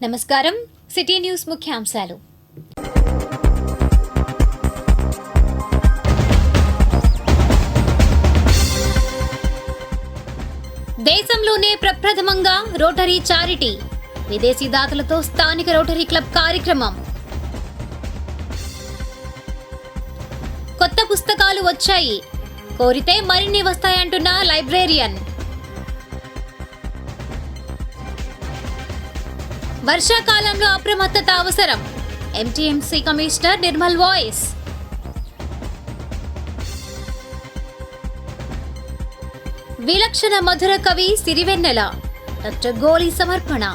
నమస్కారం. City news ముఖ్యాంశాలు. దేశంలోనే ప్రప్రథమంగా రోటరీ చారిటీ, విదేశీ దాతలతో స్థానిక రోటరీ క్లబ్ కార్యక్రమం. కొత్త పుస్తకాలు వచ్చాయి, కోరితే మరిన్ని వస్తాయంటున్న లైబ్రేరియన్. వర్షాకాలంలో అప్రమత్తత అవసరం, ఎంటీఎంసీ కమిషనర్ నిర్మల్ వాయిస్. విలక్షణ మధుర కవి సిరివెన్నెల, డాక్టర్ గోలి సమర్పణ.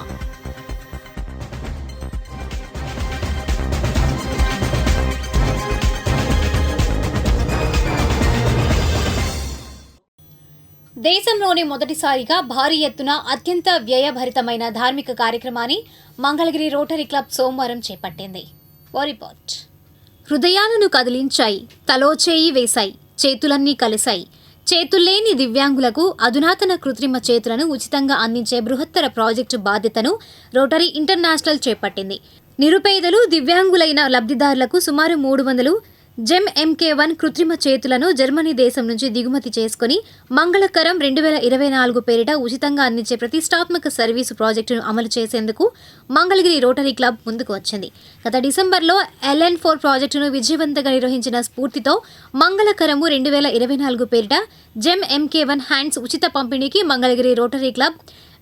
దేశంలోని మొదటిసారిగా భారీ ఎత్తున అత్యంత వ్యయభరితమైన ధార్మిక కార్యక్రమాన్ని మంగళగిరి రోటరీ క్లబ్ సోమవారం చేపట్టింది. రిపోర్ట్. హృదయాలను కదిలించాయి, తలో చేయి వేశాయి, చేతులన్నీ కలిశాయి. చేతుల్లేని దివ్యాంగులకు అధునాతన కృత్రిమ చేతులను ఉచితంగా అందించే బృహత్తర ప్రాజెక్టు బాధ్యతను రోటరీ ఇంటర్నేషనల్ చేపట్టింది. నిరుపేదలు, దివ్యాంగులైన లబ్ధిదారులకు సుమారు 300 జెమ్ MK1 కృత్రిమ చేతులను జర్మనీ దేశం నుంచి దిగుమతి చేసుకుని మంగళకరం 2024 పేరిట ఉచితంగా అందించే ప్రతిష్టాత్మక సర్వీసు ప్రాజెక్టును అమలు చేసేందుకు మంగళగిరి రోటరీ క్లబ్ ముందుకు వచ్చింది. గత డిసెంబర్లో LN4 ప్రాజెక్టును విజయవంతంగా నిర్వహించిన స్ఫూర్తితో మంగళకరము 2024 పేరిట జెమ్ MK1 హ్యాండ్స్ ఉచిత పంపిణీకి మంగళగిరి రోటరీ క్లబ్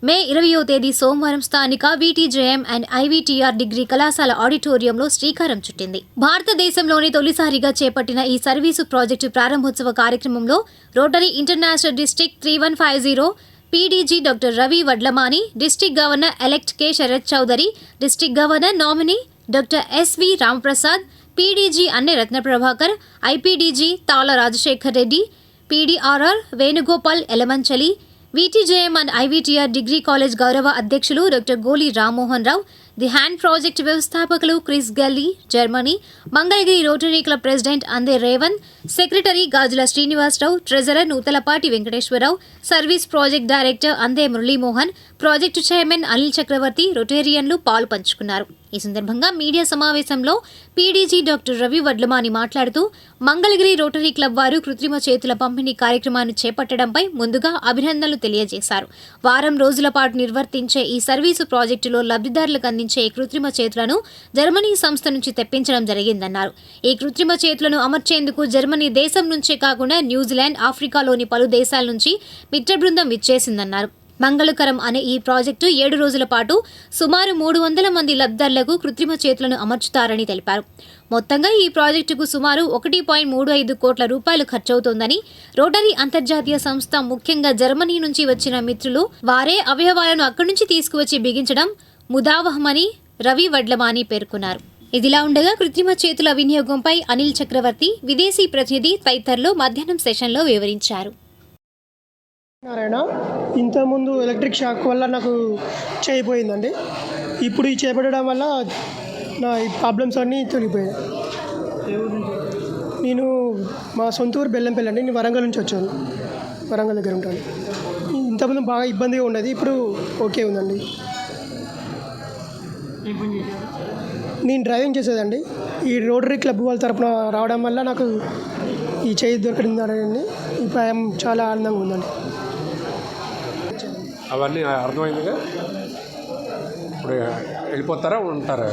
మే 20వ తేదీ సోమవారం స్థానిక VTJM అండ్ IVTR డిగ్రీ కళాశాల ఆడిటోరియంలో శ్రీకారం చుట్టింది. భారతదేశంలోని తొలిసారిగా చేపట్టిన ఈ సర్వీసు ప్రాజెక్టు ప్రారంభోత్సవ కార్యక్రమంలో Rotary International district 3150 PDG doctor Ravi Vadlamani, district governor elect K Sarath Chowdary, district governor nominee doctor SV Ramprasad, PDG Anne Ratnaprabhakar, IPDG Tala Rajasekhar Reddy, PDRR Venugopal Elamanchili, VTJM and IVTR degree college గౌరవ అధ్యక్షులు doctor Goli Rammohan Rao, the hand project వ్యవస్థాపకులు Chris Galli Germany, Mangalagiri Rotary Club president Ande Revanth, secretary Gajula Srinivasarao, treasurer Nuthalapati Venkateswararao, service project director Ande Muralimohan, project chairman Anil చక్రవర్తి, రొటేరియన్లు పాలు పంచుకున్నారు. ఈ సందర్భంగా media సమావేశంలో PDG doctor Ravi Vadlamani మాట్లాడుతూ Mangalagiri Rotary club వారు కృత్రిమ చేతుల పంపిణీ కార్యక్రమాన్ని చేపట్టడంపై ముందుగా అభినందనలు తెలియజేశారు. వారం రోజుల పాటు నిర్వర్తించే ఈ సర్వీసు ప్రాజెక్టులో లబ్ధిదారులకు అందించే కృత్రిమ చేతులను జర్మనీ సంస్థ నుంచి తెప్పించడం జరిగిందన్నారు. ఈ కృత్రిమ చేతులను అమర్చేందుకు జర్మనీ దేశం నుంచే కాకుండా న్యూజిలాండ్, ఆఫ్రికాలోని పలు దేశాల నుంచి మిత్ర బృందం విచ్చేసిందన్నారు. మంగళకరం అనే ఈ ప్రాజెక్టు 7 రోజుల పాటు సుమారు 300 మంది లబ్ధిదారులకు కృత్రిమ చేతులను అమర్చుతారని తెలిపారు. మొత్తంగా ఈ ప్రాజెక్టుకు సుమారు 1.35 కోట్ల రూపాయలు ఖర్చవుతోందని, రోటరీ అంతర్జాతీయ సంస్థ ముఖ్యంగా జర్మనీ నుంచి వచ్చిన మిత్రులు వారే అవయవాలను అక్కడి నుంచి తీసుకువచ్చి బిగించడం ముదావహమని రవి వడ్లమాని పేర్కొన్నారు. ఇదిలా ఉండగా కృత్రిమ చేతుల వినియోగంపై అనిల్ చక్రవర్తి, విదేశీ ప్రతినిధి తదితరులు మధ్యాహ్నం సెషన్లో వివరించారు. నారాయణ, ఇంతకుముందు ఎలక్ట్రిక్ షాక్ వల్ల నాకు చేయిపోయిందండి. ఇప్పుడు ఈ చేపట్టడం వల్ల నా ఈ ప్రాబ్లమ్స్ అన్నీ తొలిగిపోయాయి. నేను మా సొంత ఊరు బెల్లంపల్లి అండి. నేను వరంగల్ నుంచి వచ్చాను, వరంగల్ దగ్గర ఉంటాను. ఇంతకుముందు బాగా ఇబ్బందిగా ఉండేది, ఇప్పుడు ఓకే ఉందండి. నేను డ్రైవింగ్ చేసేదండి. ఈ రోటరీ క్లబ్ వాళ్ళ తరఫున రావడం వల్ల నాకు ఈ చేయి దొరికిందండి. ఇప్పుడు చాలా ఆనందంగా ఉందండి. అవన్నీ అర్థమైందిగా. ఇప్పుడు వెళ్ళిపోతారా, ఉంటారా?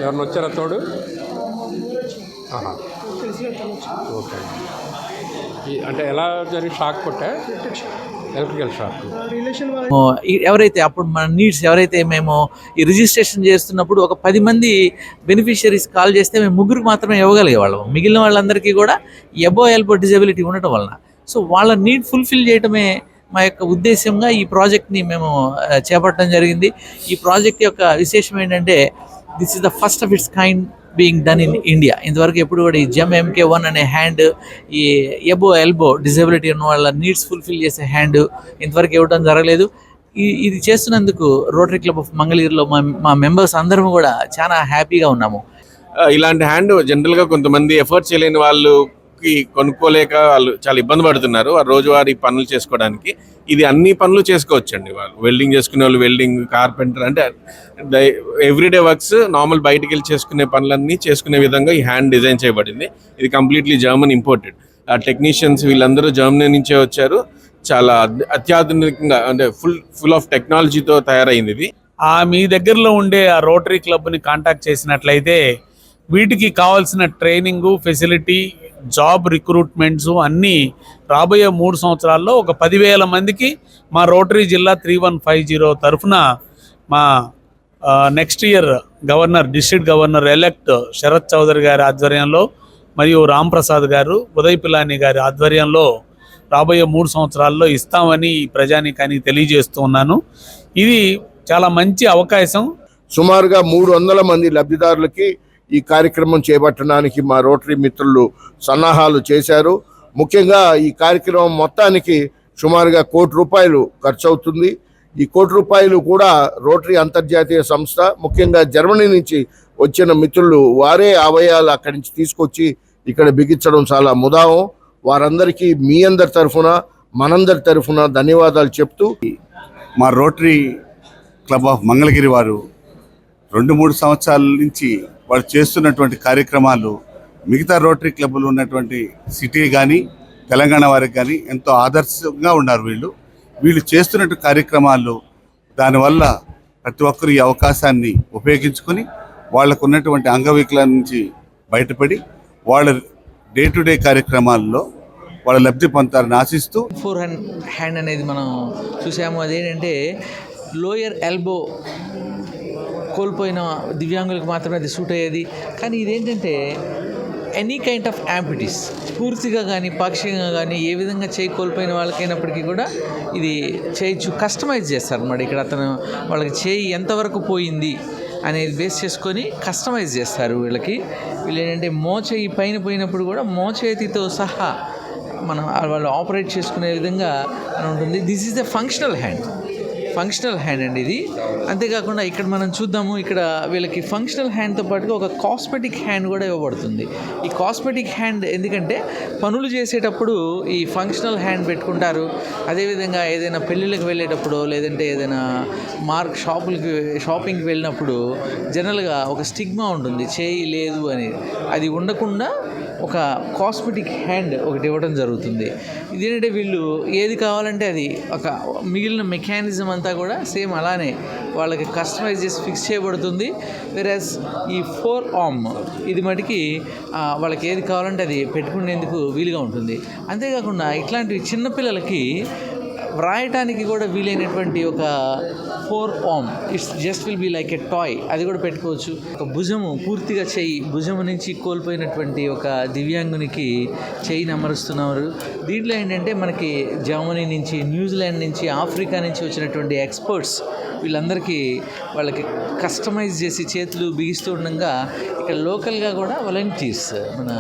ఎవరిని వచ్చారా తోడు? ఓకే. అంటే ఎలా జరిగి షాక్ కొట్టా? Electrical shock. ఎవరైతే అప్పుడు మన నీడ్స్ ఎవరైతే మేము ఈ రిజిస్ట్రేషన్ చేస్తున్నప్పుడు ఒక 10 మంది బెనిఫిషియరీస్ కాల్ చేస్తే మేము 3 మాత్రమే ఇవ్వగలిగేవాళ్ళం. మిగిలిన వాళ్ళందరికీ కూడా ఎల్బో డిజబిలిటీ ఉండటం వలన సో వాళ్ళ నీడ్ ఫుల్ఫిల్ చేయటమే మా యొక్క ఉద్దేశంగా ఈ ప్రాజెక్ట్ని మేము చేపట్టడం జరిగింది. ఈ ప్రాజెక్ట్ యొక్క విశేషం ఏంటంటే this is the first of it's kind being done in India. ఇంతవరకు ఎప్పుడు కూడా ఈ జెమ్ MK1 అనే హ్యాండ్, ఈ ఎల్బో డిజబిలిటీ ఉన్న వాళ్ళ నీడ్స్ ఫుల్ఫిల్ చేసే హ్యాండ్ ఇంతవరకు ఇవ్వడం జరగలేదు. ఇది చేస్తున్నందుకు రోటరీ క్లబ్ ఆఫ్ మంగళగిరిలో మా మెంబర్స్ అందరం కూడా చాలా హ్యాపీగా ఉన్నాము. ఇలాంటి హ్యాండ్ జనరల్గా కొంతమంది ఎఫర్ట్ చేయలేని వాళ్ళు బుక్కి కొనుక్కోలేక వాళ్ళు చాలా ఇబ్బంది పడుతున్నారు ఆ రోజువారీ పనులు చేసుకోవడానికి. ఇది అన్ని పనులు చేసుకోవచ్చండి. వాళ్ళు వెల్డింగ్ చేసుకునే వాళ్ళు వెల్డింగ్, కార్పెంటర్, అంటే ఎవ్రీడే వర్క్స్ నార్మల్ బయటికి వెళ్ళి చేసుకునే పనులన్నీ చేసుకునే విధంగా ఈ హ్యాండ్ డిజైన్ చేయబడింది. ఇది కంప్లీట్లీ జర్మన్ ఇంపోర్టెడ్. ఆ టెక్నీషియన్స్ వీళ్ళందరూ జర్మనీ నుంచే వచ్చారు. చాలా అత్యాధునికంగా, అంటే ఫుల్ ఆఫ్ టెక్నాలజీతో తయారైంది ఇది. మీ దగ్గరలో ఉండే ఆ రోటరీ క్లబ్ని కాంటాక్ట్ చేసినట్లయితే వీటికి కావాల్సిన ట్రైనింగు, ఫెసిలిటీ, జాబ్ రిక్రూట్మెంట్స్ అన్నీ రాబోయే 3 సంవత్సరాల్లో ఒక 10,000 మందికి మా రోటరీ జిల్లా 3150 తరఫున మా next year district governor elect Sharath Chowdary గారి ఆధ్వర్యంలో మరియు రామ్ ప్రసాద్ గారు, ఉదయ్ పిలాని గారి ఆధ్వర్యంలో రాబోయే 3 సంవత్సరాల్లో ఇస్తామని ప్రజానీకానికి తెలియజేస్తూ ఉన్నాను. ఇది చాలా మంచి అవకాశం. సుమారుగా 300 మంది లబ్ధిదారులకి ఈ కార్యక్రమం చేపట్టడానికి మా రోటరీ మిత్రులు సన్నాహాలు చేశారు. ముఖ్యంగా ఈ కార్యక్రమం మొత్తానికి సుమారుగా ₹1,00,00,000 ఖర్చు అవుతుంది. ఈ ₹1,00,00,000 కూడా రోటరీ అంతర్జాతీయ సంస్థ, ముఖ్యంగా జర్మనీ నుంచి వచ్చిన మిత్రులు వారే అవయాలు అక్కడి నుంచి తీసుకొచ్చి ఇక్కడ బిగించడం చాలా ముదావం. వారందరికీ మీ అందరి తరఫున, మనందరి తరఫున ధన్యవాదాలు చెప్తూ, మా రోటరీ క్లబ్ ఆఫ్ మంగళగిరి వారు 2-3 సంవత్సరాల నుంచి వారు చేస్తున్నటువంటి కార్యక్రమాలు మిగతా రోటరీ క్లబ్లు ఉన్నటువంటి సిటీ కానీ తెలంగాణ వారికి కానీ ఎంతో ఆదర్శంగా ఉన్నారు. వీళ్ళు చేస్తున్నట్టు కార్యక్రమాలు దానివల్ల ప్రతి ఒక్కరు ఈ అవకాశాన్ని ఉపయోగించుకొని వాళ్ళకు ఉన్నటువంటి అంగవికలాల నుంచి బయటపడి వాళ్ళ డే టు డే కార్యక్రమాల్లో వాళ్ళ లబ్ధి పొందుతారని ఆశిస్తూ, 4 హ్యాండ్ అనేది మనం చూసాము. అదేంటంటే లోయర్ ఎల్బో కోల్పోయిన దివ్యాంగులకు మాత్రమే అది సూట్ అయ్యేది. కానీ ఇదేంటంటే ఎనీ కైండ్ ఆఫ్ యాంపిటీస్, పూర్తిగా కానీ పాక్షికంగా కానీ ఏ విధంగా చేయి కోల్పోయిన వాళ్ళకైనప్పటికీ కూడా ఇది చేయొచ్చు. కస్టమైజ్ చేస్తారు అన్నమాట. ఇక్కడ అతను వాళ్ళకి చేయి ఎంతవరకు పోయింది అనేది బేస్ చేసుకొని కస్టమైజ్ చేస్తారు. వీళ్ళు ఏంటంటే మోచేయి పైన పోయినప్పుడు కూడా మోచేతితో సహా మనం వాళ్ళు ఆపరేట్ చేసుకునే విధంగా ఉంటుంది. This is the functional hand అండి ఇది. అంతేకాకుండా ఇక్కడ మనం చూద్దాము, ఇక్కడ వీళ్ళకి ఫంక్షనల్ హ్యాండ్తో పాటుగా ఒక కాస్మెటిక్ హ్యాండ్ కూడా ఇవ్వబడుతుంది. ఈ కాస్మెటిక్ హ్యాండ్ ఎందుకంటే పనులు చేసేటప్పుడు ఈ ఫంక్షనల్ హ్యాండ్ పెట్టుకుంటారు. అదేవిధంగా ఏదైనా పెళ్ళిళ్ళకి వెళ్ళేటప్పుడు, లేదంటే ఏదైనా షాపింగ్కి వెళ్ళినప్పుడు జనరల్గా ఒక స్టిగ్మా ఉంటుంది, చేయి లేదు అని. అది ఉండకుండా ఒక కాస్మెటిక్ హ్యాండ్ ఒకటి ఇవ్వడం జరుగుతుంది. ఇదేంటంటే వీళ్ళు ఏది కావాలంటే అది, ఒక మిగిలిన మెకానిజం అంతా కూడా సేమ్ అలానే వాళ్ళకి కస్టమైజ్ చేసి ఫిక్స్ చేయబడుతుంది. వెరాజ్ ఈ 4 ఆర్మ్ ఇది మటుకి వాళ్ళకి ఏది కావాలంటే అది పెట్టుకునేందుకు వీలుగా ఉంటుంది. అంతేకాకుండా ఇట్లాంటివి చిన్నపిల్లలకి వ్రాయటానికి కూడా వీలైనటువంటి ఒక 4 arm, it's just will be like a toy, అది కూడా పెట్టుకోవచ్చు. ఒక భుజము పూర్తిగా భుజము నుంచి కోల్పోయినటువంటి ఒక దివ్యాంగునికి చేయిని అమరుస్తున్నారు. దీంట్లో ఏంటంటే మనకి జర్మనీ నుంచి, న్యూజిలాండ్ నుంచి, ఆఫ్రికా నుంచి వచ్చినటువంటి ఎక్స్పర్ట్స్ వీళ్ళందరికీ వాళ్ళకి కస్టమైజ్ చేసి చేతులు బిగిస్తూ ఉండగా ఇక్కడ లోకల్గా కూడా వాలంటీర్స్, మన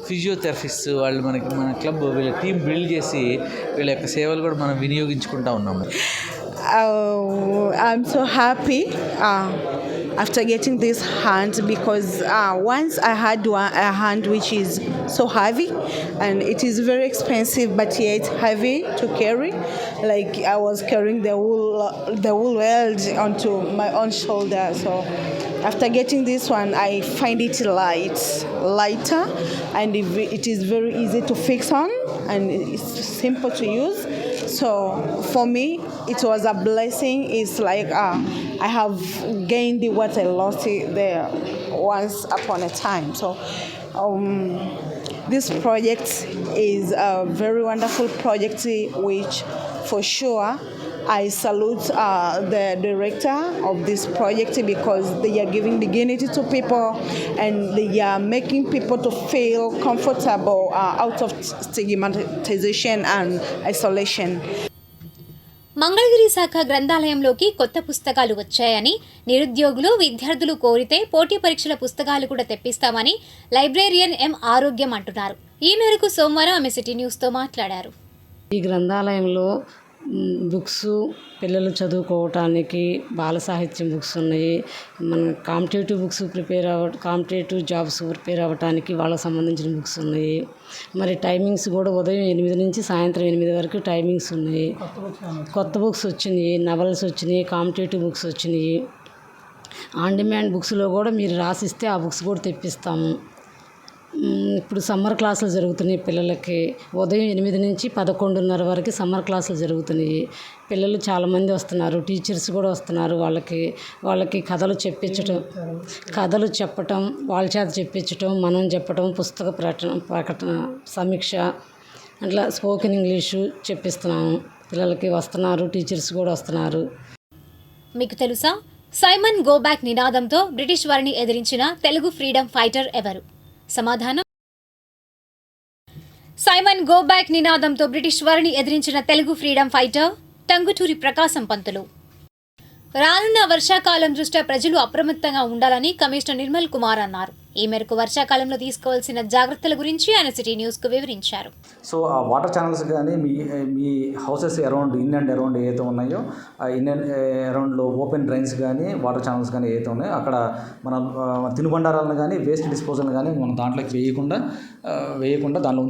ఫిజియోథెరపిస్ట్ వాళ్ళు మన క్లబ్ వీళ్ళ టీం బిల్డ్ చేసి వీళ్ళ యొక్క సేవలు కూడా మనం వినియోగించుకుంటూ ఉన్నాము. I'm so happy after getting this hand because once I had a hand which is so heavy and it is very expensive but yet heavy to carry. Like I was carrying the whole world onto my own shoulder. So after getting this one, I find it lighter, and it is very easy to fix on, and it's simple to use. So for me, it was a blessing. It's like I have gained what I lost there once upon a time. So this project is a very wonderful project, which for sure I salute the director of this project because they are giving dignity to people and they are making people to feel comfortable out of stigmatization and isolation. Mangalagiri శాఖ గ్రంథాలయంలోకి కొత్త పుస్తకాలు వచ్చాయని, నిరుద్యోగులు, విద్యార్థులు కోరితే పోటీ పరీక్షల పుస్తకాలు కూడా తెప్పిస్తామని లైబ్రేరియన్ ఎం ఆరోగ్యం అంటున్నారు. ఈ మేరకు సోమవారం ఆమె సిటీ న్యూస్తో మాట్లాడారు. ఈ గ్రంథాలయంలో బుక్స్ పిల్లలు చదువుకోవటానికి బాల సాహిత్యం బుక్స్ ఉన్నాయి. మన కాంపిటేటివ్ జాబ్స్ ప్రిపేర్ అవ్వటానికి వాళ్ళకి సంబంధించిన బుక్స్ ఉన్నాయి. మరి టైమింగ్స్ కూడా ఉదయం 8 నుంచి సాయంత్రం 8 వరకు టైమింగ్స్ ఉన్నాయి. కొత్త బుక్స్ వచ్చినాయి, నవల్స్ వచ్చినాయి, కాంపిటేటివ్ బుక్స్ వచ్చినాయి. ఆన్ డిమాండ్ బుక్స్లో కూడా మీరు రాసిస్తే ఆ బుక్స్ కూడా తెప్పిస్తాము. ఇప్పుడు సమ్మర్ క్లాసులు జరుగుతున్నాయి పిల్లలకి. ఉదయం 8 నుంచి 11:30 వరకు సమ్మర్ క్లాసులు జరుగుతున్నాయి. పిల్లలు చాలామంది వస్తున్నారు, టీచర్స్ కూడా వస్తున్నారు. వాళ్ళకి కథలు చెప్పటం, వాళ్ళ చేత చెప్పించటం, మనం చెప్పటం, పుస్తక ప్రకటన సమీక్ష అట్లా స్పోకెన్ ఇంగ్లీషు చెప్పిస్తున్నాము. పిల్లలకి వస్తున్నారు, టీచర్స్ కూడా వస్తున్నారు. మీకు తెలుసా, సైమన్ గో బ్యాక్ నినాదంతో బ్రిటిష్ వారిని ఎదిరించిన తెలుగు ఫ్రీడమ్ ఫైటర్ ఎవరు? సమాధానం, సైమన్ గో బ్యాక్ నినాదంతో బ్రిటిష్ వారిని ఎదిరించిన తెలుగు ఫ్రీడమ్ ఫైటర్ టంగుటూరి ప్రకాశం పంతులు. రానున్న వర్షాకాలం దృష్ట్యా ప్రజలు అప్రమత్తంగా ఉండాలని కమిషనర్ నిర్మల్ కుమార్ అన్నారు. ఈ మేరకు వర్షాకాలంలో తీసుకోవాల్సిన జాగ్రత్తల గురించి ఆయన సిటీ న్యూస్కు వివరించారు. సో ఆ వాటర్ ఛానల్స్ కానీ మీ houses around in and around ఏదైతే ఉన్నాయో ఆ ఇన్ అండ్ అరౌండ్లో ఓపెన్ డ్రైన్స్ కానీ వాటర్ ఛానల్స్ కానీ ఏదైతే ఉన్నాయో అక్కడ మనం తినుబండారాలను కానీ వేస్ట్ డిస్పోజల్ని కానీ మనం దాంట్లోకి వేయకుండా దాంట్లో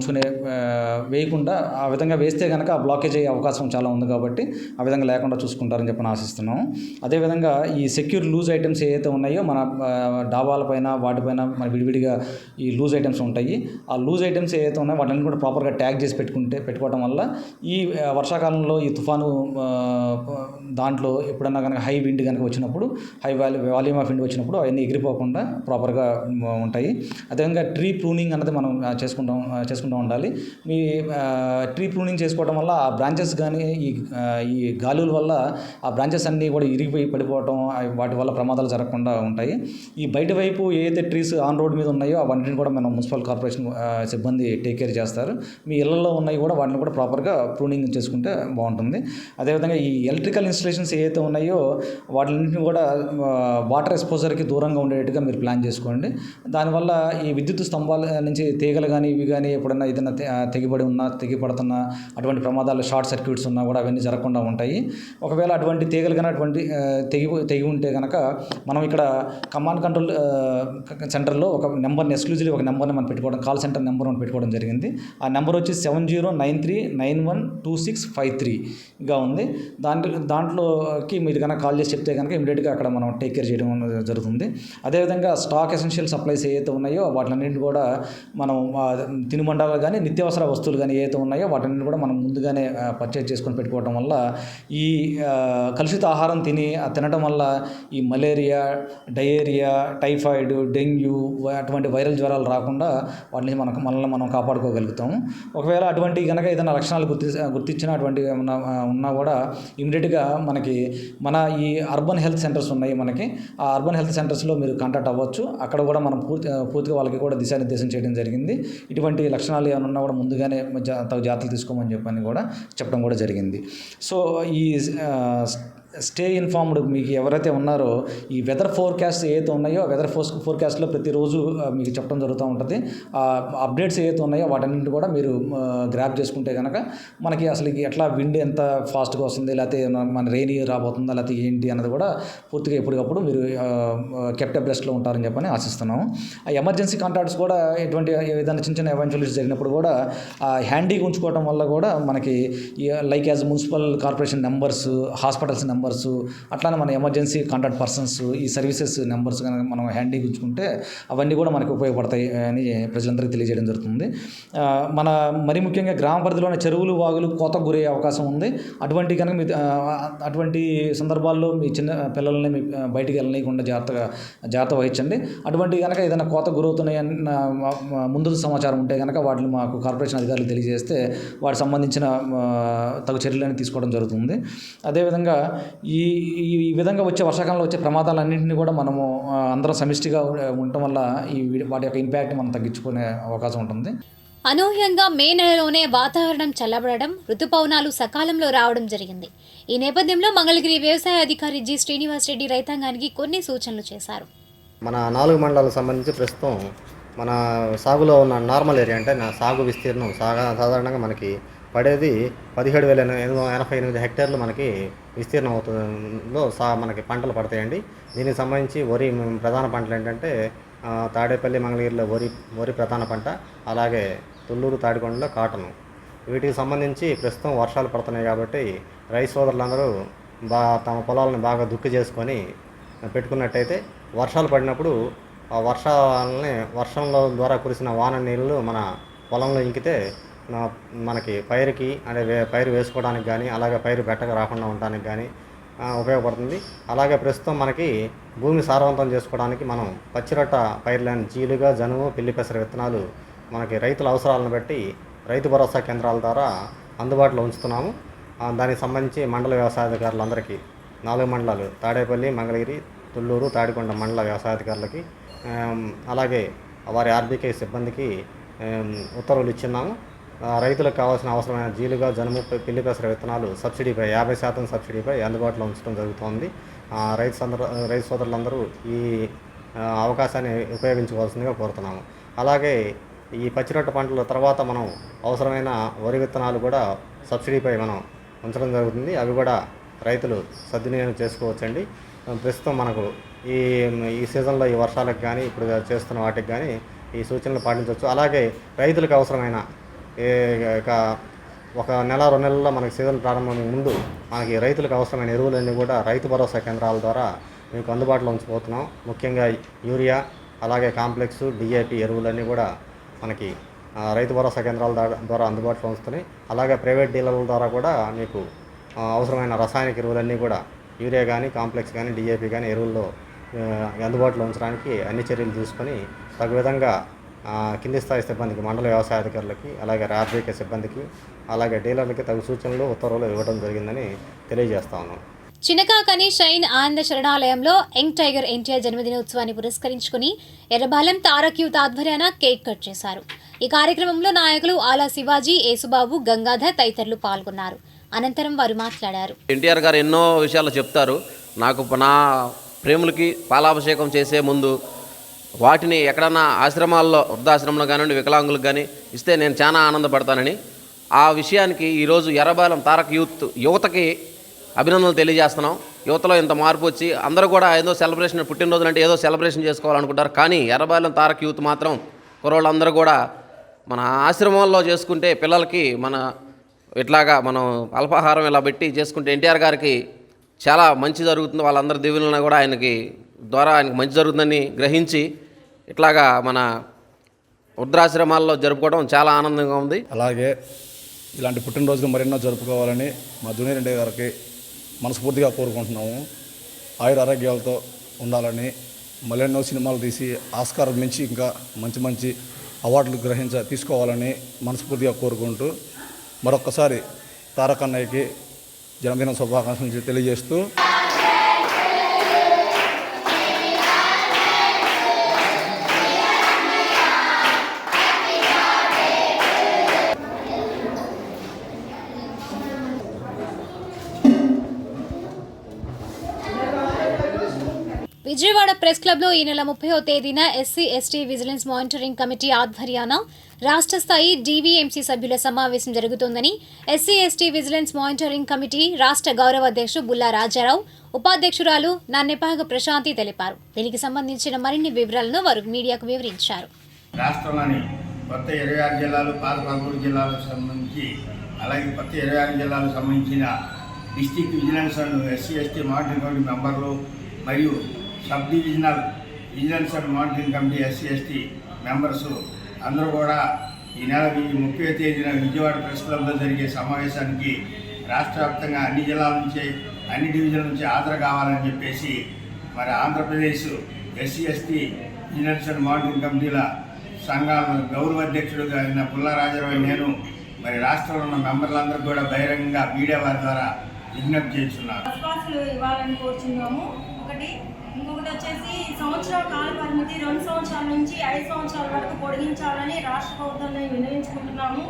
వేయకుండా ఆ విధంగా వేస్తే కనుక ఆ బ్లాకేజ్ అయ్యే అవకాశం చాలా ఉంది. కాబట్టి ఆ విధంగా లేకుండా చూసుకుంటారని చెప్పి ఆశిస్తున్నాము. అదేవిధంగా ఈ సెక్యూర్ లూజ్ ఐటమ్స్ ఏవైతే ఉన్నాయో మన డాబాలపైన వాటిపైన మన విడివిడిగా ఈ లూజ్ ఐటమ్స్ ఉంటాయి. ఆ లూజ్ ఐటమ్స్ ఏవైతే ఉన్నాయో వాటిని కూడా ప్రాపర్గా ట్యాగ్ చేసి పెట్టుకోవడం వల్ల ఈ వర్షాకాలంలో ఈ తుఫాను దాంట్లో ఎప్పుడన్నా కనుక హై విండ్ కనుక వచ్చినప్పుడు వాల్యూమ్ ఆఫ్ విండ్ వచ్చినప్పుడు అవన్నీ ఎగిరిపోకుండా ప్రాపర్గా ఉంటాయి. అదేవిధంగా ట్రీ ప్రూనింగ్ అన్నది మనం చేసుకుంటూ ఉండాలి. మీ ట్రీ ప్రూనింగ్ చేసుకోవడం వల్ల ఆ బ్రాంచెస్ కానీ ఈ గాలుల వల్ల ఆ బ్రాంచెస్ అన్నీ కూడా ఇరిగిపోయి పడిపోవటం, వాటి వల్ల ప్రమాదాలు జరగకుండా ఉంటాయి. ఈ బయట వైపు ఏదైతే ట్రీస్ ఆన్ రోడ్ మీద ఉన్నాయో అవన్నింటిని కూడా మనం మున్సిపల్ కార్పొరేషన్ సిబ్బంది టేక్ కేర్ చేస్తారు. మీ ఇళ్లలో ఉన్నాయి కూడా వాటిని కూడా ప్రాపర్గా ప్రూనింగ్ చేసుకుంటే బాగుంటుంది. అదేవిధంగా ఈ ఎలక్ట్రికల్ ఇన్స్టలేషన్స్ ఏవైతే ఉన్నాయో వాటిని కూడా వాటర్ ఎక్స్పోజర్కి దూరంగా ఉండేట్టుగా మీరు ప్లాన్ చేసుకోండి. దానివల్ల ఈ విద్యుత్ స్తంభాల నుంచి తీగలు కానీ ఇవి కానీ ఎప్పుడన్నా ఏదైనా తెగిపడుతున్నా అటువంటి ప్రమాదాలు షార్ట్ సర్క్యూట్స్ ఉన్నా కూడా అవన్నీ జరగకుండా ఉంటాయి. ఒకవేళ అటువంటి తీగలు కానీ అటువంటి తెగి ఉంటే కనుక మనం ఇక్కడ కమాండ్ కంట్రోల్ సెంటర్లో ఒక నెంబర్ని ఎక్స్క్లూజివ్లీ ఒక నెంబర్ని మనం పెట్టుకోవడం, కాల్ సెంటర్ నెంబర్ మనం పెట్టుకోవడం జరిగింది. ఆ నెంబర్ వచ్చి 7093912653గా ఉంది. దాంట్లోకి మీరు కనుక కాల్ చేసి చెప్తే కనుక ఇమీడియట్గా అక్కడ మనం టేక్ కేర్ చేయడం జరుగుతుంది. అదేవిధంగా స్టాక్ ఎసెన్షియల్ సప్లైస్ ఏవైతే ఉన్నాయో వాటిలన్నింటినీ కూడా మనం తినుబండారాలు కానీ నిత్యావసర వస్తువులు కానీ ఏవైతే ఉన్నాయో వాటిని కూడా మనం ముందుగానే పర్చేజ్ చేసుకొని పెట్టుకోవడం వల్ల ఈ కలుషిత ఆహారం తినడం వల్ల ఈ మలేరియా, డయేరియా, టైఫాయిడ్, డెంగ్యూ అటువంటి వైరల్ జ్వరాలు రాకుండా వాటిని మనల్ని మనం కాపాడుకోగలుగుతాము. ఒకవేళ అటువంటి కనుక ఏదైనా లక్షణాలు గుర్తించిన అటువంటి ఉన్నా కూడా ఇమీడియట్గా మన ఈ అర్బన్ హెల్త్ సెంటర్స్ ఉన్నాయి మనకి. ఆ అర్బన్ హెల్త్ సెంటర్స్లో మీరు కాంటాక్ట్ అవ్వచ్చు. అక్కడ కూడా మనం పూర్తిగా వాళ్ళకి కూడా దిశానిర్దేశం చేయడం జరిగింది. ఇటువంటి లక్షణాలు ఏమైనా ఉన్నా కూడా ముందుగానే తగు జాగ్రత్తలు తీసుకోమని చెప్పని కూడా చెప్పడం కూడా జరిగింది. సో ఈ స్టే ఇన్ఫార్మ్డ్ మీకు ఎవరైతే ఉన్నారో ఈ వెదర్ ఫోర్కాస్ట్ ఏవైతే ఉన్నాయో వెదర్ ఫోర్కాస్ట్లో ప్రతిరోజు మీకు చెప్పడం జరుగుతూ ఉంటుంది. ఆ అప్డేట్స్ ఏవైతే ఉన్నాయో వాటన్నింటిని కూడా మీరు గ్రాప్ చేసుకుంటే కనుక మనకి అసలు ఎట్లా విండ్ ఎంత ఫాస్ట్గా వస్తుంది, లేకపోతే మన రెయిన్ రాబోతుందా, లేకపోతే ఏంటి అన్నది కూడా పూర్తిగా ఎప్పటికప్పుడు మీరు కెప్ట్ అబ్రెస్ట్లో ఉంటారని చెప్పని ఆశిస్తున్నాము. ఆ ఎమర్జెన్సీ కాంటాక్ట్స్ కూడా ఎటువంటి ఏదైనా చిన్న ఎవెంచువల్స్ జరిగినప్పుడు కూడా హ్యాండీగా ఉంచుకోవడం వల్ల కూడా మనకి like as municipal corporation numbers, hospitals numbers, అట్లానే మన ఎమర్జెన్సీ కాంటాక్ట్ పర్సన్స్ ఈ సర్వీసెస్ నెంబర్స్ కనుక మనం హ్యాండీగా ఉంచుకుంటే అవన్నీ కూడా మనకు ఉపయోగపడతాయి అని ప్రజలందరికీ తెలియజేయడం జరుగుతుంది. మరి ముఖ్యంగా గ్రామ పరిధిలోని చెరువులు, వాగులు కోతకు గురయ్యే అవకాశం ఉంది. అటువంటి సందర్భాల్లో మీ చిన్న పిల్లల్ని మీ బయటికి వెళ్ళనీయకుండా జాగ్రత్త వహించండి. అటువంటి కనుక ఏదైనా కోత గురవుతున్నాయన్న ముందు సమాచారం ఉంటే కనుక వాటిని మాకు కార్పొరేషన్ అధికారులు తెలియజేస్తే వాటికి సంబంధించిన తగు చర్యలను తీసుకోవడం జరుగుతుంది. అదేవిధంగా ఈ విధంగా వచ్చే వర్షాకాలంలో వచ్చే ప్రమాదాలన్నింటినీ కూడా మనము అందరం సమిష్టిగా ఉండటం వల్ల వాటి యొక్క ఇంపాక్ట్ మనం తగ్గించుకునే అవకాశం ఉంటుంది. అనూహ్యంగా మే నెలలోనే వాతావరణం చల్లబడడం, ఋతుపవనాలు సకాలంలో రావడం జరిగింది. ఈ నేపథ్యంలో మంగళగిరి వ్యవసాయ అధికారి జి శ్రీనివాస్ రెడ్డి రైతాంగానికి కొన్ని సూచనలు చేశారు. మన 4 మండలాలకు సంబంధించి ప్రస్తుతం మన సాగులో ఉన్న నార్మల్ ఏరియా అంటే సాగు విస్తీర్ణం సాధారణంగా మనకి పడేది 17,888 హెక్టార్లు మనకి విస్తీర్ణం అవుతుందో మనకి పంటలు పడతాయండి. దీనికి సంబంధించి వరి ప్రధాన పంటలు ఏంటంటే తాడేపల్లి మంగళగిరిలో వరి ప్రధాన పంట, అలాగే తుళ్ళూరు తాడికొండలో కాటను. వీటికి సంబంధించి ప్రస్తుతం వర్షాలు పడుతున్నాయి కాబట్టి రైతు సోదరులందరూ తమ పొలాలను బాగా దుక్కి చేసుకొని పెట్టుకున్నట్టయితే వర్షాలు పడినప్పుడు ఆ వర్షంలో ద్వారా కురిసిన వాన నీళ్ళు మన పొలంలో ఇంకితే మనకి పైరుకి అంటే పైరు వేసుకోవడానికి కానీ అలాగే పైరు బెట్టగా రాకుండా ఉండడానికి కానీ ఉపయోగపడుతుంది. అలాగే ప్రస్తుతం మనకి భూమి సారవంతం చేసుకోవడానికి మనం పచ్చిరొట్ట పైర్లను జీలుగా, జనుము, పిల్లి పెసర విత్తనాలు మనకి రైతుల అవసరాలను బట్టి రైతు భరోసా కేంద్రాల ద్వారా అందుబాటులో ఉంచుతున్నాము. దానికి సంబంధించి మండల వ్యవసాయాధికారులందరికీ 4 మండలాలు తాడేపల్లి, మంగళగిరి, తుళ్ళూరు, తాడికొండ మండల వ్యవసాయాధికారులకి అలాగే వారి ఆర్బీకే సిబ్బందికి ఉత్తర్వులు ఇచ్చిన్నాము. రైతులకు కావాల్సిన అవసరమైన జీలుగా, జనుము, పిల్లి పెసర విత్తనాలు సబ్సిడీపై 50% సబ్సిడీపై అందుబాటులో ఉంచడం జరుగుతోంది. రైతు సోదరులందరూ ఈ అవకాశాన్ని ఉపయోగించుకోవాల్సిందిగా కోరుతున్నాము. అలాగే ఈ పచ్చిరొట్ట పంటల తర్వాత మనం అవసరమైన వరి విత్తనాలు కూడా సబ్సిడీపై మనం ఉంచడం జరుగుతుంది. అవి కూడా రైతులు సద్వినియోగం చేసుకోవచ్చండి. ప్రస్తుతం మనకు ఈ సీజన్లో ఈ వర్షాలకు కానీ ఇప్పుడు చేస్తున్న వాటికి కానీ ఈ సూచనలు పాటించవచ్చు. అలాగే రైతులకు అవసరమైన ఒక నెల 2 నెలల్లో మనకి సీజన్ ప్రారంభం ముందు మనకి రైతులకు అవసరమైన ఎరువులన్నీ కూడా రైతు భరోసా కేంద్రాల ద్వారా మీకు అందుబాటులో ఉంచిపోతున్నాం. ముఖ్యంగా యూరియా, అలాగే కాంప్లెక్స్, DAP ఎరువులన్నీ కూడా మనకి రైతు భరోసా కేంద్రాల ద్వారా అందుబాటులో ఉంచుతున్నాయి. అలాగే ప్రైవేట్ డీలర్ల ద్వారా కూడా మీకు అవసరమైన రసాయనిక ఎరువులన్నీ కూడా యూరియా కానీ, కాంప్లెక్స్ కానీ, DAP కానీ ఎరువుల్లో అందుబాటులో ఉంచడానికి అన్ని చర్యలు తీసుకొని తగు విధంగా కింది స్థాయి సిబ్బందికి, మండల వ్యవసాయ అధికారులకి, అలాగే ఆర్బీకే సిబ్బందికి, అలాగే డీలర్లకి తగు సూచనలు, ఉత్తర్వులు ఇవ్వడం జరిగిందని తెలియజేస్తా ఉన్నాం. చినకాకని షైన్ ఆనంద శరణాలయంలో యంగ్ టైగర్ ఎన్టీఆర్ జన్మదినోత్సవాన్ని పురస్కరించుకుని ఎర్రబాలెం తారక్ యూత్ ఆధ్వర్యాన కేక్ కట్ చేశారు. ఈ కార్యక్రమంలో నాయకులు ఆలా శివాజీ, యేసుబాబు, గంగాధర్ తదితరులు పాల్గొన్నారు. అనంతరం వారు మాట్లాడారు. ఎన్టీఆర్ గారు ఎన్నో విషయాలు చెప్తారు. నాకు నా ప్రేములకి పాలాభిషేకం చేసే ముందు వాటిని ఎక్కడన్నా ఆశ్రమాల్లో, వృద్ధాశ్రమంలో కానివ్వండి, వికలాంగులకు కానీ ఇస్తే నేను చాలా ఆనందపడతానని, ఆ విషయానికి ఈరోజు ఎర్రబాలెం తారక్ యువతకి అభినందనలు తెలియజేస్తున్నాం. యువతలో ఇంత మార్పు వచ్చి అందరూ కూడా ఏదో సెలబ్రేషన్, పుట్టినరోజులు అంటే ఏదో సెలబ్రేషన్ చేసుకోవాలనుకుంటారు. కానీ ఎర్రబాలెం తారక్ యూత్ మాత్రం కుర్రోళ్ళందరూ కూడా మన ఆశ్రమాల్లో చేసుకుంటే పిల్లలకి మన ఇట్లాగా మనం అల్పాహారం ఇలా పెట్టి చేసుకుంటే ఎన్టీఆర్ గారికి చాలా మంచి జరుగుతుంది. వాళ్ళందరి దీవెనలను కూడా ఆయనకి మంచి జరుగుతుందని గ్రహించి ఇట్లాగా మన వృద్ధాశ్రమాల్లో జరుపుకోవడం చాలా ఆనందంగా ఉంది. అలాగే ఇలాంటి పుట్టినరోజులు మరెన్నో జరుపుకోవాలని మా జూనియర్ ఎన్టీఆర్ గారికి మనస్ఫూర్తిగా కోరుకుంటున్నాము. ఆయుర ఆరోగ్యాలతో ఉండాలని, మరెన్నో సినిమాలు తీసి ఆస్కార్ మించి ఇంకా మంచి మంచి అవార్డులు తీసుకోవాలని మనస్ఫూర్తిగా కోరుకుంటూ మరొక్కసారి తారక్ అన్నయ్యకి జన్మదిన శుభాకాంక్షలు తెలియజేస్తూ విజయవాడ ప్రెస్ క్లబ్లో ఈ నెల 30వ తేదీన SC/ST విజిలెన్స్ మానిటరింగ్ కమిటీ ఆధ్వర్యాన రాష్ట్ర స్థాయి DVMC సభ్యుల సమావేశం జరుగుతోందని SC/ST విజిలెన్స్ మానిటరింగ్ కమిటీ రాష్ట్ర గౌరవ అధ్యక్షుడు బుల్లా రాజారావు, ఉపాధ్యక్షురాలు నన్నెపాగ ప్రశాంతి తెలిపారు. దీనికి సంబంధించిన మరిన్ని వివరాలను వారు మీడియాకు వివరించారు. రాష్ట్రంలోని కొత్త 26 జిల్లాలు, పాత 13 జిల్లాలకు సంబంధించి, అలాగే కొత్త 26 జిల్లాలకు సంబంధించిన district vigilance and SC/ST monitoring committee మెంబర్లు మరియు sub divisional vigilance and monitoring committee SC/ST members అందరూ కూడా ఈ నెల 30వ తేదీన విజయవాడ ప్రెస్ క్లబ్లో జరిగే సమావేశానికి రాష్ట్ర వ్యాప్తంగా అన్ని జిల్లాల నుంచి, అన్ని డివిజన్ల నుంచి హాజరు కావాలని చెప్పేసి మరి Andhra Pradesh SC/ST vigilance and monitoring కమిటీల సంఘాల గౌరవ అధ్యక్షుడుగా అయిన బుల్లా రాజారావు నేను మరి రాష్ట్రంలో ఉన్న మెంబర్లందరూ కూడా బహిరంగంగా మీడియా వారి ద్వారా విజ్ఞప్తి చేస్తున్నారు. ఇవ్వాలని కోరుచున్నాము. ఇంకొకటి వచ్చేసి సంవత్సరాల కాల పరిమితి 2 సంవత్సరాల నుంచి 5 సంవత్సరాల వరకు పొడిగించాలని రాష్ట్ర ప్రభుత్వాన్ని విన్నవించుకుంటున్నాము.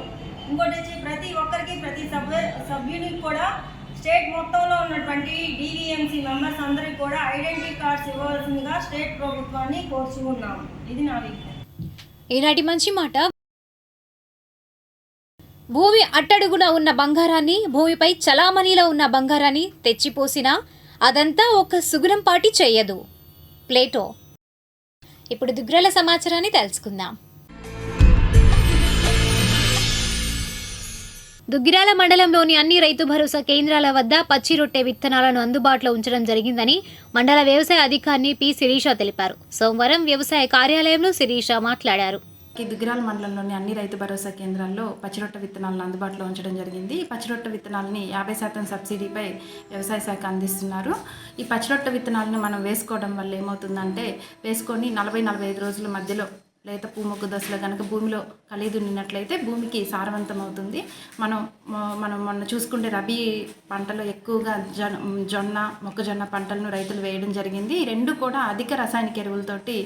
ఇంకోటి వచ్చి ప్రతి ఒక్కరికి, ప్రతి సభ్యునికి కూడా స్టేట్ మొత్తంలో ఉన్నటువంటి DVMC మెంబర్స్ అందరికీ కూడా ఐడెంటిటీ కార్డ్స్ ఇవ్వవలసిందిగా స్టేట్ ప్రభుత్వాన్ని కోరుచున్నాము. ఇది నా విజ్ఞప్తి. ఈనాటి మంచి మాట. భూమి అట్టడుగున ఉన్న బంగారాన్ని, భూమిపై చలామణిలో ఉన్న బంగారాన్ని తెచ్చిపోసినా అదంతా ఒక సుగుణంపాటి చెయ్యదు. ప్లేటో. ఇప్పుడు దుగ్గ్రాల సమాచారాన్ని తెలుసుకుందాం. దుగ్గిరాల మండలంలోని అన్ని రైతు భరోసా కేంద్రాల వద్ద పచ్చి రొట్టె విత్తనాలను అందుబాటులో ఉంచడం జరిగిందని మండల వ్యవసాయ అధికారిని పి శిరీష తెలిపారు. సోమవారం వ్యవసాయ కార్యాలయంలో శిరీష మాట్లాడారు. దుగ్గిరాల మండలంలోని అన్ని రైతు భరోసా కేంద్రాల్లో పచ్చిరొట్ట విత్తనాలను అందుబాటులో ఉంచడం జరిగింది. ఈ పచ్చిరొట్ట విత్తనాలని 50% సబ్సిడీపై వ్యవసాయ శాఖ అందిస్తున్నారు. ఈ పచ్చిరొట్ట విత్తనాలను మనం వేసుకోవడం వల్ల ఏమవుతుందంటే, వేసుకొని 40-45 రోజుల మధ్యలో లేత పూమొగ్గు దశలో కనుక భూమిలో కలిదున్నట్లయితే భూమికి సారవంతం అవుతుంది. మనం మొన్న చూసుకుంటే రబీ పంటలో ఎక్కువగా జొన్న, మొక్కజొన్న పంటలను రైతులు వేయడం జరిగింది. ఈ రెండు కూడా అధిక రసాయనిక ఎరువులతోటి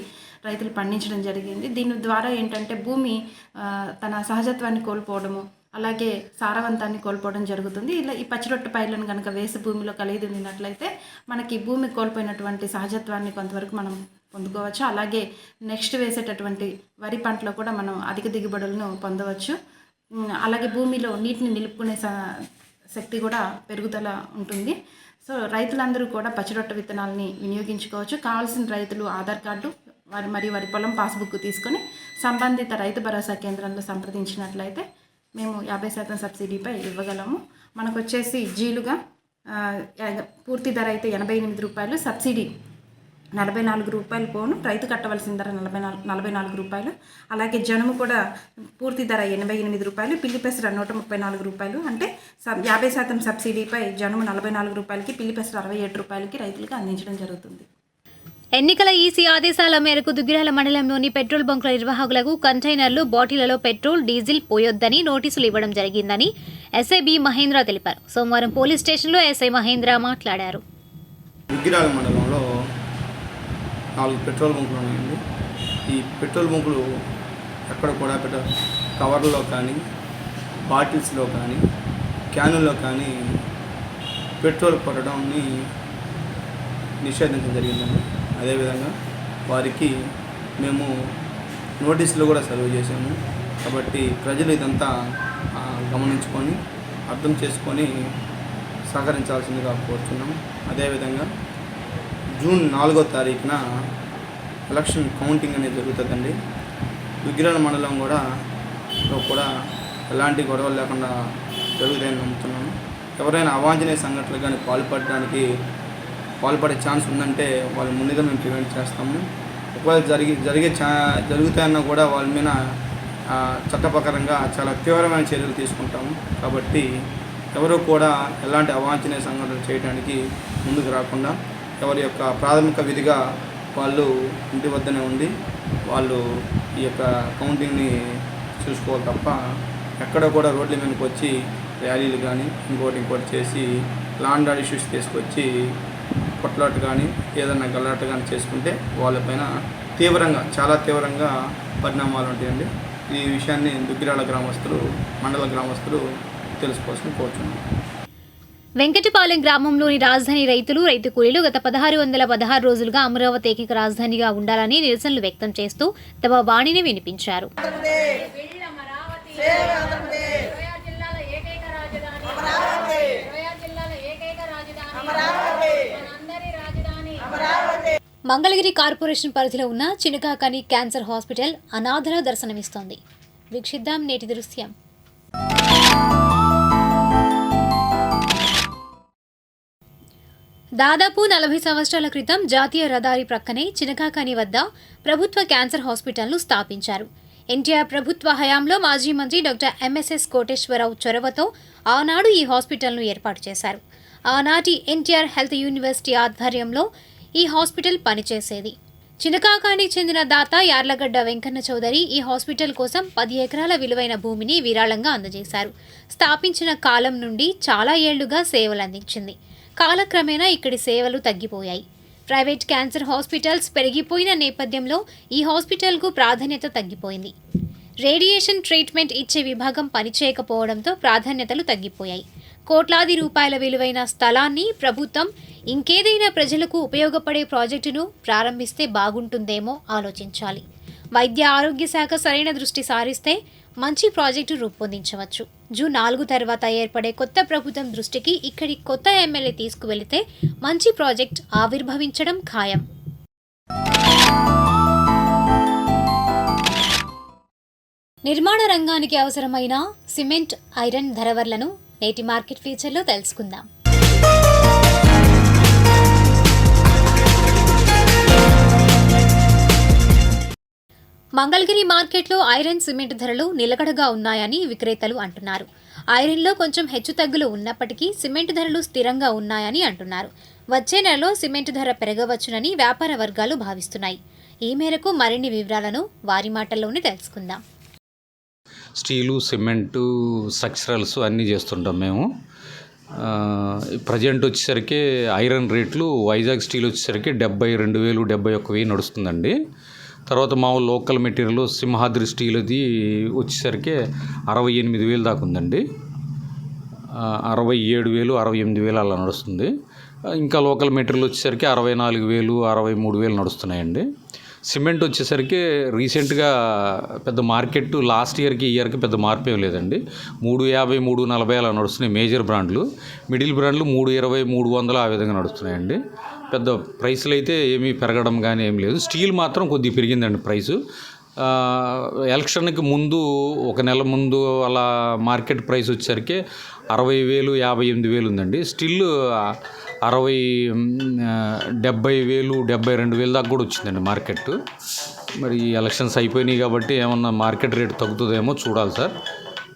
రైతులు పండించడం జరిగింది. దీని ద్వారా ఏంటంటే భూమి తన సహజత్వాన్ని కోల్పోవడము, అలాగే సారవంతాన్ని కోల్పోవడం జరుగుతుంది. ఇలా ఈ పచ్చిరొట్ట పైర్లను కనుక వేసి భూమిలో కలిగి ఉన్నట్లయితే మనకి భూమి కోల్పోయినటువంటి సహజత్వాన్ని కొంతవరకు మనం పొందుకోవచ్చు. అలాగే నెక్స్ట్ వేసేటటువంటి వరి పంటలో కూడా మనం అధిక దిగుబడులను పొందవచ్చు. అలాగే భూమిలో నీటిని నిలుపుకునే శక్తి కూడా పెరుగుదల ఉంటుంది. సో రైతులందరూ కూడా పచ్చిరొట్ట విత్తనాలని వినియోగించుకోవచ్చు. కావాల్సిన రైతులు ఆధార్ కార్డు మరియు వారి పొలం పాస్బుక్ తీసుకొని సంబంధిత రైతు భరోసా కేంద్రంలో సంప్రదించినట్లయితే మేము 50% సబ్సిడీపై ఇవ్వగలము. మనకు వచ్చేసి జీలుగా పూర్తి ధర అయితే 88 రూపాయలు, సబ్సిడీ 44 రూపాయలు పోను, రైతు కట్టవలసిన ధర 44 రూపాయలు. అలాగే జనుము కూడా పూర్తి ధర 88 రూపాయలు, పిల్లి పెసర 134 రూపాయలు. అంటే 50% సబ్సిడీపై జనుము 44 రూపాయలకి, పిల్లి పెసర 67 రూపాయలకి రైతులకు అందించడం జరుగుతుంది. ఎన్నికల ఈసీ ఆదేశాల మేరకు దుగ్గిరాల మండలంలోని పెట్రోల్ బంకుల నిర్వాహకులకు కంటైనర్లు, బాటిళ్లలో పెట్రోల్, డీజిల్ పోయొద్దని నోటీసులు ఇవ్వడం జరిగిందని ఎస్ఐ బి మహేంద్ర తెలిపారు. సోమవారం పోలీస్ స్టేషన్లో ఎస్ఐ మహేంద్ర మాట్లాడారు. దుగ్గిరాల మండలంలో 4 పెట్రోల్ బంకులు ఉన్నాయండి. ఈ పెట్రోల్ బంకులు ఎక్కడ కూడా కవర్లలో కానీ, బాటిల్స్లో కానీ, క్యానుల్లో కానీ పెట్రోల్ కొట్టడాన్ని నిషేధించడం జరిగిందండి. అదేవిధంగా వారికి మేము నోటీసులు కూడా సర్వ్ చేసాము. కాబట్టి ప్రజలు ఇదంతా గమనించుకొని అర్థం చేసుకొని సహకరించాల్సిందిగా కోరుతున్నాము. అదేవిధంగా జూన్ 4వ తారీఖున ఎలక్షన్ కౌంటింగ్ అనేది జరుగుతుందండి. దుగ్గిరాల మండలం కూడా ఎలాంటి గొడవలు లేకుండా జరుగుతాయని నమ్ముతున్నాము. ఎవరైనా అవాంఛనీయ సంఘటనలు కానీ పాల్పడే ఛాన్స్ ఉందంటే వాళ్ళ ముందుగా మేము ప్రివెంట్ చేస్తాము. ఒకవేళ జరుగుతాయన్నా కూడా వాళ్ళ మీద చట్టప్రకారంగా చాలా తీవ్రమైన చర్యలు తీసుకుంటాము. కాబట్టి ఎవరు కూడా ఎలాంటి అవాంఛనీయ సంఘటనలు చేయడానికి ముందుకు రాకుండా ఎవరి యొక్క ప్రాథమిక విధిగా వాళ్ళు ఇంటి వద్దనే ఉండి వాళ్ళు ఈ యొక్క కౌంటింగ్ని చూసుకోవాలి తప్ప ఎక్కడ కూడా రోడ్ల మీదకి వచ్చి ర్యాలీలు కానీ ఇంకోటి చేసి లాండ్ ఆర్డర్ ఇష్యూస్ తీసుకొచ్చి కొట్లాట కానీ ఏదైనా గల్లాట కానీ చేసుకుంటే వాళ్ళపైన చాలా తీవ్రంగా పరిణామాలు ఉంటాయండి. ఈ విషయాన్ని దుగ్గిరాల గ్రామస్తులు, మండల గ్రామస్తులు తెలుసుకోవాల్సిన కోరుతున్నాను. వెంకటపాలెం గ్రామంలోని రాజధాని రైతు కూలీలు గత 1616 రోజులుగా అమరావతి ఏకైక రాజధానిగా ఉండాలని నిరసనలు వ్యక్తం చేస్తూ తమ వాణిని వినిపించారు. మంగళగిరి కార్పొరేషన్ పరిధిలో ఉన్న చినకాకని క్యాన్సర్ హాస్పిటల్ అనాథల దర్శనమిస్తోంది. వీక్షిద్దాం నేటి దృశ్యం. దాదాపు 40 సంవత్సరాల క్రితం జాతీయ రహదారి ప్రక్కనే చినకాకని వద్ద ప్రభుత్వ క్యాన్సర్ హాస్పిటల్ను స్థాపించారు. ఎన్టీఆర్ ప్రభుత్వ హయాంలో మాజీ మంత్రి డాక్టర్ ఎంఎస్ఎస్ కోటేశ్వరరావు చొరవతో ఆనాడు ఈ హాస్పిటల్ను ఏర్పాటు చేశారు. ఆనాటి ఎన్టీఆర్ హెల్త్ యూనివర్సిటీ ఆధ్వర్యంలో ఈ హాస్పిటల్ పనిచేసేది. చినకాకానికి చెందిన దాత యార్లగడ్డ వెంకన్న చౌదరి ఈ హాస్పిటల్ కోసం 10 ఎకరాల విలువైన భూమిని విరాళంగా అందజేశారు. స్థాపించిన కాలం నుండి చాలా ఏళ్లుగా సేవలు అందించింది. కాలక్రమేణా ఇక్కడి సేవలు తగ్గిపోయాయి. ప్రైవేట్ క్యాన్సర్ హాస్పిటల్స్ పెరిగిపోయిన నేపథ్యంలో ఈ హాస్పిటల్కు ప్రాధాన్యత తగ్గిపోయింది. రేడియేషన్ ట్రీట్మెంట్ ఇచ్చే విభాగం పనిచేయకపోవడంతో ప్రాధాన్యతలు తగ్గిపోయాయి. కోట్లాది రూపాయల విలువైన స్థలాన్ని ప్రభుత్వం ఇంకేదైనా ప్రజలకు ఉపయోగపడే ప్రాజెక్టును ప్రారంభిస్తే బాగుంటుందేమో ఆలోచించాలి. వైద్య ఆరోగ్య శాఖ సరైన దృష్టి సారిస్తే మంచి ప్రాజెక్టు రూపొందించవచ్చు. జూన్ 4 తర్వాత ఏర్పడే కొత్త ప్రభుత్వం దృష్టికి ఇక్కడి కొత్త ఎమ్మెల్యే తీసుకువెళితే మంచి ప్రాజెక్ట్ ఆవిర్భవించడం ఖాయం. నిర్మాణ రంగానికి అవసరమైన సిమెంట్, ఐరన్ ధరవర్లను నేటి మార్కెట్ ఫీచర్లో తెలుసుకుందాం. మంగళగిరి మార్కెట్లో ఐరన్, సిమెంట్ ధరలు నిలకడగా ఉన్నాయని విక్రేతలు అంటున్నారు. ఐరన్లో కొంచెం హెచ్చుతగ్గులు ఉన్నప్పటికీ సిమెంట్ ధరలు స్థిరంగా ఉన్నాయని అంటున్నారు. వచ్చే నెలలో సిమెంట్ ధర పెరగవచ్చునని వ్యాపార వర్గాలు భావిస్తున్నాయి. ఈ మేరకు మరిన్ని వివరాలను వారి మాటల్లోనే తెలుసుకుందాం. స్టీలు, సిమెంటు, స్ట్రక్చరల్స్ అన్నీ చేస్తుంటాం మేము. ప్రజెంట్ వచ్చేసరికి ఐరన్ రేట్లు వైజాగ్ స్టీల్ వచ్చేసరికి 72,000 71,000 నడుస్తుందండి. తర్వాత మామూలు లోకల్ మెటీరియల్ సింహాద్రి స్టీల్ అది వచ్చేసరికి 68,000 దాకా ఉందండి. 67,000 68,000 అలా నడుస్తుంది. ఇంకా లోకల్ మెటీరియల్ వచ్చేసరికి 64,000 63,000 నడుస్తున్నాయండి. సిమెంట్ వచ్చేసరికి రీసెంట్గా పెద్ద మార్కెట్ లాస్ట్ ఇయర్కి ఈ ఇయర్కి పెద్ద మార్పు ఏం లేదండి. 350 340 అలా నడుస్తున్నాయి మేజర్ బ్రాండ్లు. మిడిల్ బ్రాండ్లు 320 300 ఆ విధంగా నడుస్తున్నాయండి. పెద్ద ప్రైస్లు అయితే ఏమీ పెరగడం కానీ ఏం లేదు. స్టీల్ మాత్రం కొద్దిగా పెరిగిందండి ప్రైసు. ఎలక్షన్కి ముందు ఒక నెల ముందు అలా మార్కెట్ ప్రైస్ వచ్చేసరికి 60,000 58,000 ఉందండి. స్టిల్ 60 70,000 72,000 దాకా కూడా వచ్చిందండి మార్కెట్. మరి ఎలక్షన్స్ అయిపోయినాయి కాబట్టి ఏమన్నా మార్కెట్ రేట్ తగ్గుతుందేమో చూడాలి సార్.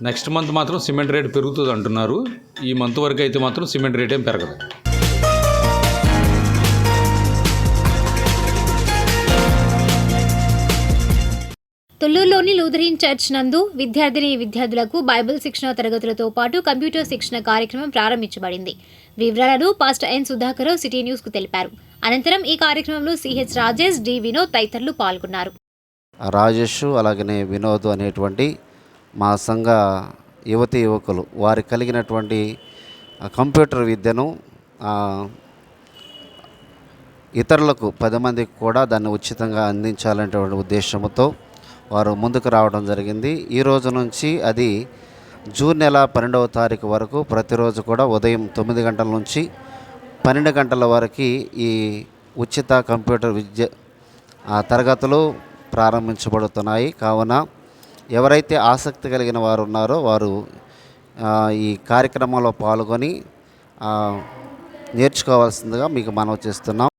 నెక్స్ట్ మంత్ మాత్రం సిమెంట్ రేట్ పెరుగుతుంది అంటున్నారు. ఈ మంత్ వరకు అయితే మాత్రం సిమెంట్ రేట్ ఏం పెరగదు. తుళ్లూరులోని లూథరన్ చర్చ్ నందు విద్యార్థులకు బైబిల్ శిక్షణ తరగతులతో పాటు కంప్యూటర్ శిక్షణ కార్యక్రమం ప్రారంభించబడింది. వివరాలను పాస్టర్ ఎన్ సుధాకర్ సిటీ న్యూస్కు తెలిపారు. అనంతరం ఈ కార్యక్రమంలో సిహెచ్ రాజేష్, డి వినోద్ తదితరులు పాల్గొన్నారు. రాజేష్ అలాగనే వినోద్ అనేటువంటి మా సంఘ యువతీ యువకులు వారికి కలిగినటువంటి కంప్యూటర్ విద్యను ఇతరులకు 10 మందికి కూడా దాన్ని ఉచితంగా అందించాలనేటువంటి ఉద్దేశంతో వారు ముందుకు రావడం జరిగింది. ఈ రోజు నుంచి అది జూన్ నెల 12వ తారీఖు వరకు ప్రతిరోజు కూడా ఉదయం 9 గంటల నుంచి 12 గంటల వరకు ఈ ఉచిత కంప్యూటర్ విద్య తరగతులు ప్రారంభించబడుతున్నాయి. కావున ఎవరైతే ఆసక్తి కలిగిన వారు ఉన్నారో వారు ఈ కార్యక్రమంలో పాల్గొని నేర్చుకోవాల్సిందిగా మీకు మనవి చేస్తున్నాం.